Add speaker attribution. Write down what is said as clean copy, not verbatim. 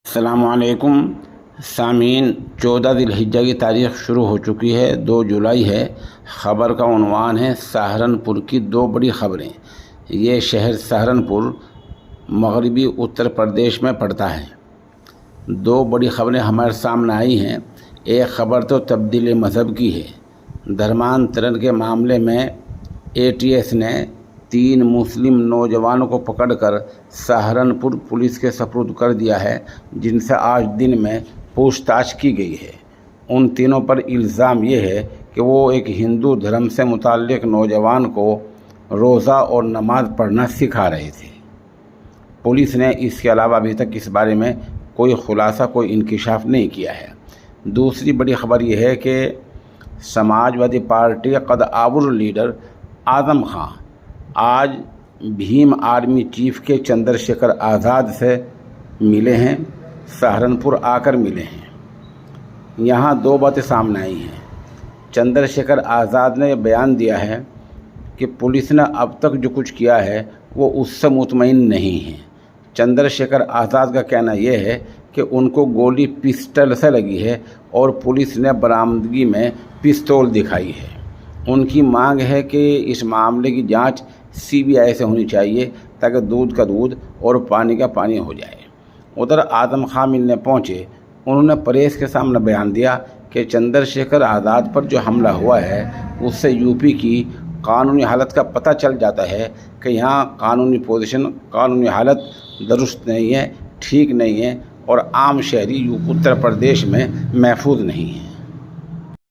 Speaker 1: السلام علیکم سامعین، 14 ذی الحجہ کی تاریخ شروع ہو چکی ہے، 2 جولائی ہے۔ خبر کا عنوان ہے سہارنپور کی 2 بڑی خبریں۔ یہ شہر سہارنپور مغربی اتر پردیش میں پڑتا ہے۔ 2 بڑی خبریں ہمارے سامنے آئی ہیں۔ ایک خبر تو تبدیلی مذہب کی ہے۔ دھرمانترن کے معاملے میں ATS نے 3 مسلم نوجوانوں کو پکڑ کر سہارنپور پولیس کے سپرد کر دیا ہے، جن سے آج دن میں پوچھ تاچھ کی گئی ہے۔ ان تینوں پر الزام یہ ہے کہ وہ ایک ہندو دھرم سے متعلق نوجوان کو روزہ اور نماز پڑھنا سکھا رہے تھے۔ پولیس نے اس کے علاوہ ابھی تک اس بارے میں کوئی خلاصہ، کوئی انکشاف نہیں کیا ہے۔ دوسری بڑی خبر یہ ہے کہ سماجوادی پارٹی قد آور لیڈر اعظم خان آج بھیم آرمی چیف کے چندر شیکھر آزاد سے ملے ہیں، سہارنپور آ کر ملے ہیں۔ یہاں 2 باتیں سامنے آئی ہیں۔ چندر شیکھر آزاد نے بیان دیا ہے کہ پولیس نے اب تک جو کچھ کیا ہے وہ اس سے مطمئن نہیں ہے۔ چندر شیکھر آزاد کا کہنا یہ ہے کہ ان کو گولی پسٹل سے لگی ہے اور پولیس نے برآمدگی میں پستول دکھائی ہے۔ ان کی مانگ ہے کہ اس معاملے کی جانچ CBI سے ہونی چاہیے تاکہ دودھ کا دودھ اور پانی کا پانی ہو جائے۔ ادھر اعظم خان ملنے پہنچے، انہوں نے پریس کے سامنے بیان دیا کہ چندر شیکھر آزاد پر جو حملہ ہوا ہے اس سے UP کی قانونی حالت کا پتہ چل جاتا ہے کہ یہاں قانونی پوزیشن، قانونی حالت درست نہیں ہے، ٹھیک نہیں ہے اور عام شہری اتر پردیش میں محفوظ نہیں ہے۔